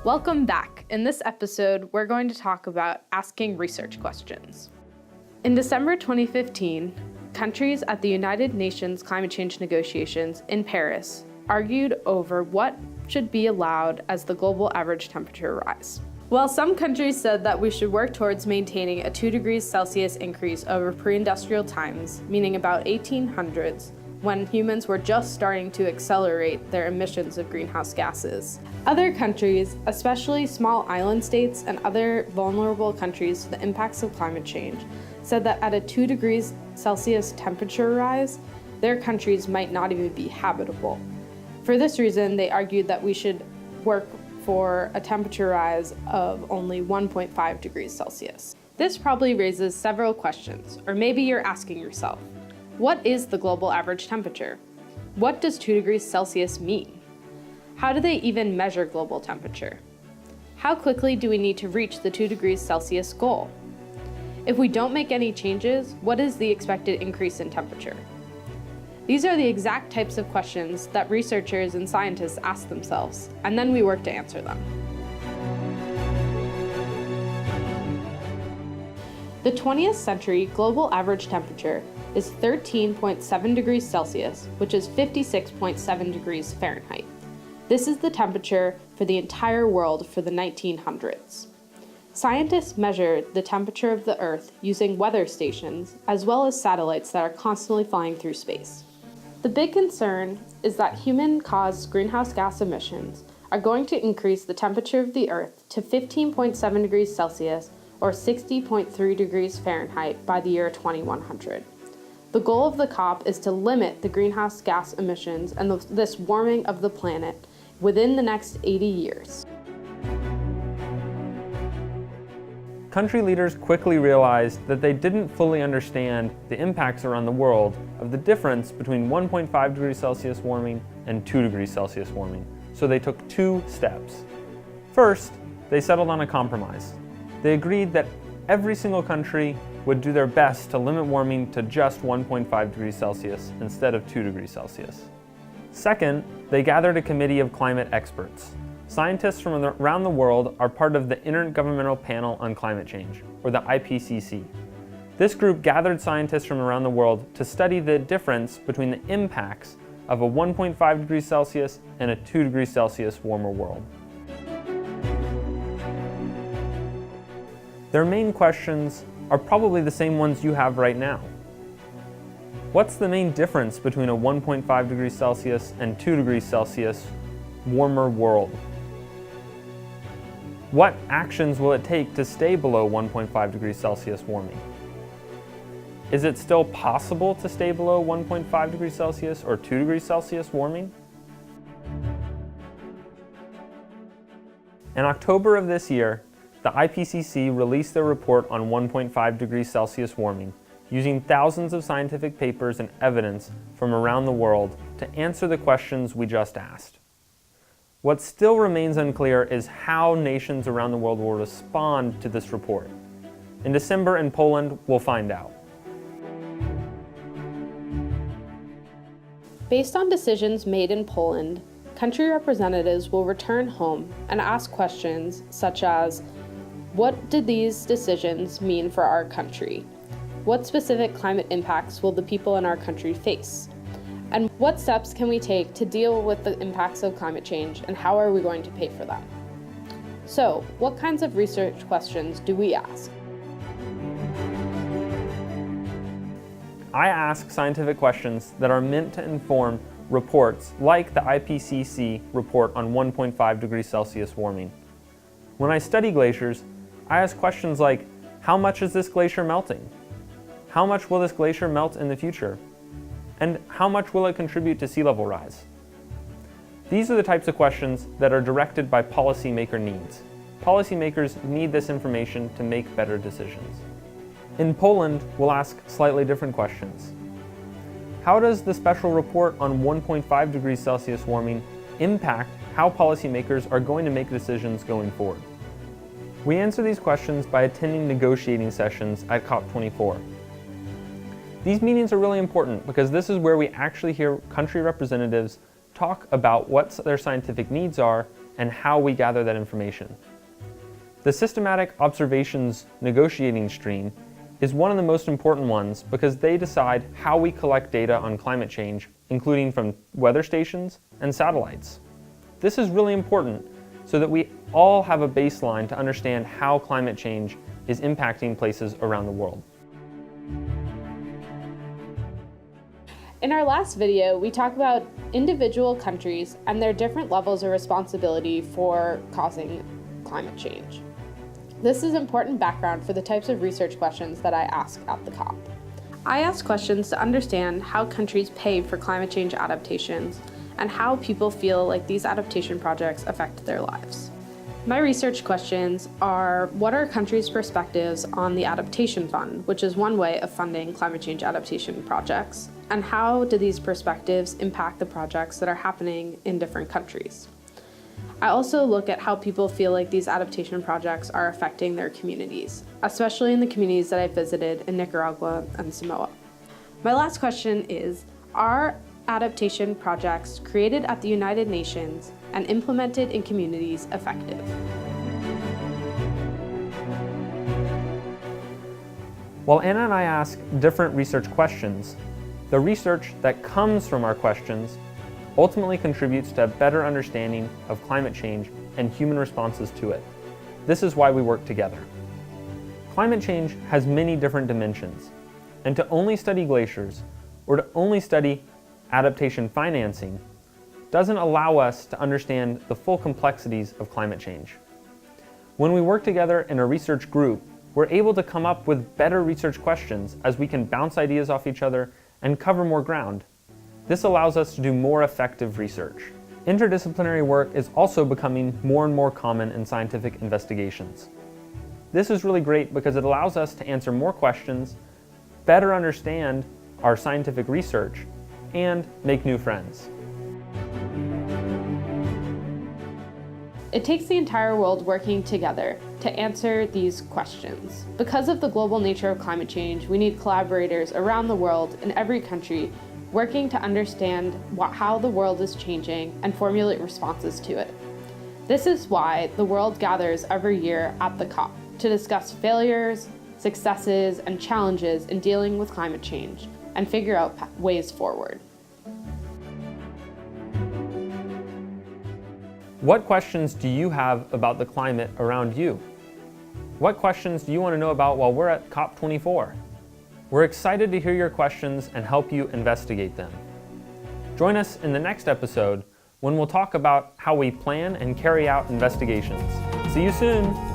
Welcome back. In this episode, we're going to talk about asking research questions. In December 2015, countries at the United Nations climate change negotiations in Paris argued over what should be allowed as the global average temperature rise. While some countries said that we should work towards maintaining a 2 degrees Celsius increase over pre-industrial times, meaning about 1800s, when humans were just starting to accelerate their emissions of greenhouse gases. Other countries, especially small island states and other vulnerable countries to the impacts of climate change, said that at a 2 degrees Celsius temperature rise, their countries might not even be habitable. For this reason, they argued that we should work for a temperature rise of only 1.5 degrees Celsius. This probably raises several questions, or maybe you're asking yourself, what is the global average temperature? What does 2 degrees Celsius mean? How do they even measure global temperature? How quickly do we need to reach the 2 degrees Celsius goal? If we don't make any changes, what is the expected increase in temperature? These are the exact types of questions that researchers and scientists ask themselves, and then we work to answer them. The 20th century global average temperature is 13.7 degrees Celsius, which is 56.7 degrees Fahrenheit. This is the temperature for the entire world for the 1900s. Scientists measured the temperature of the Earth using weather stations, as well as satellites that are constantly flying through space. The big concern is that human-caused greenhouse gas emissions are going to increase the temperature of the Earth to 15.7 degrees Celsius or 60.3 degrees Fahrenheit by the year 2100. The goal of the COP is to limit the greenhouse gas emissions and this warming of the planet within the next 80 years. Country leaders quickly realized that they didn't fully understand the impacts around the world of the difference between 1.5 degrees Celsius warming and 2 degrees Celsius warming, so they took two steps. First, they settled on a compromise. They agreed that every single country would do their best to limit warming to just 1.5 degrees Celsius instead of 2 degrees Celsius. Second, they gathered a committee of climate experts. Scientists from around the world are part of the Intergovernmental Panel on Climate Change, or the IPCC. This group gathered scientists from around the world to study the difference between the impacts of a 1.5 degrees Celsius and a 2 degrees Celsius warmer world. Their main questions are probably the same ones you have right now. What's the main difference between a 1.5 degrees Celsius and 2 degrees Celsius warmer world? What actions will it take to stay below 1.5 degrees Celsius warming? Is it still possible to stay below 1.5 degrees Celsius or 2 degrees Celsius warming? In October of this year, the IPCC released their report on 1.5 degrees Celsius warming, using thousands of scientific papers and evidence from around the world to answer the questions we just asked. What still remains unclear is how nations around the world will respond to this report. In December in Poland, we'll find out. Based on decisions made in Poland, country representatives will return home and ask questions such as, what did these decisions mean for our country? What specific climate impacts will the people in our country face? And what steps can we take to deal with the impacts of climate change, and how are we going to pay for them? So, what kinds of research questions do we ask? I ask scientific questions that are meant to inform reports like the IPCC report on 1.5 degrees Celsius warming. When I study glaciers, I ask questions like, how much is this glacier melting? How much will this glacier melt in the future? And how much will it contribute to sea level rise? These are the types of questions that are directed by policymaker needs. Policymakers need this information to make better decisions. In Poland, we'll ask slightly different questions. How does the special report on 1.5 degrees Celsius warming impact how policymakers are going to make decisions going forward? We answer these questions by attending negotiating sessions at COP24. These meetings are really important because this is where we actually hear country representatives talk about what their scientific needs are and how we gather that information. The systematic observations negotiating stream is one of the most important ones because they decide how we collect data on climate change, including from weather stations and satellites. This is really important so that we all have a baseline to understand how climate change is impacting places around the world. In our last video, we talked about individual countries and their different levels of responsibility for causing climate change. This is important background for the types of research questions that I ask at the COP. I ask questions to understand how countries pay for climate change adaptations and how people feel like these adaptation projects affect their lives. My research questions are, what are countries' perspectives on the Adaptation Fund, which is one way of funding climate change adaptation projects, and how do these perspectives impact the projects that are happening in different countries? I also look at how people feel like these adaptation projects are affecting their communities, especially in the communities that I visited in Nicaragua and Samoa. My last question is, are adaptation projects created at the United Nations and implemented in communities effective? While Anna and I ask different research questions, the research that comes from our questions ultimately contributes to a better understanding of climate change and human responses to it. This is why we work together. Climate change has many different dimensions, and to only study glaciers or to only study adaptation financing doesn't allow us to understand the full complexities of climate change. When we work together in a research group, we're able to come up with better research questions as we can bounce ideas off each other and cover more ground. This allows us to do more effective research. Interdisciplinary work is also becoming more and more common in scientific investigations. This is really great because it allows us to answer more questions, better understand our scientific research, and make new friends. It takes the entire world working together to answer these questions. Because of the global nature of climate change, we need collaborators around the world in every country working to understand how the world is changing and formulate responses to it. This is why the world gathers every year at the COP to discuss failures, successes, and challenges in dealing with climate change and figure out ways forward. What questions do you have about the climate around you? What questions do you want to know about while we're at COP24? We're excited to hear your questions and help you investigate them. Join us in the next episode when we'll talk about how we plan and carry out investigations. See you soon!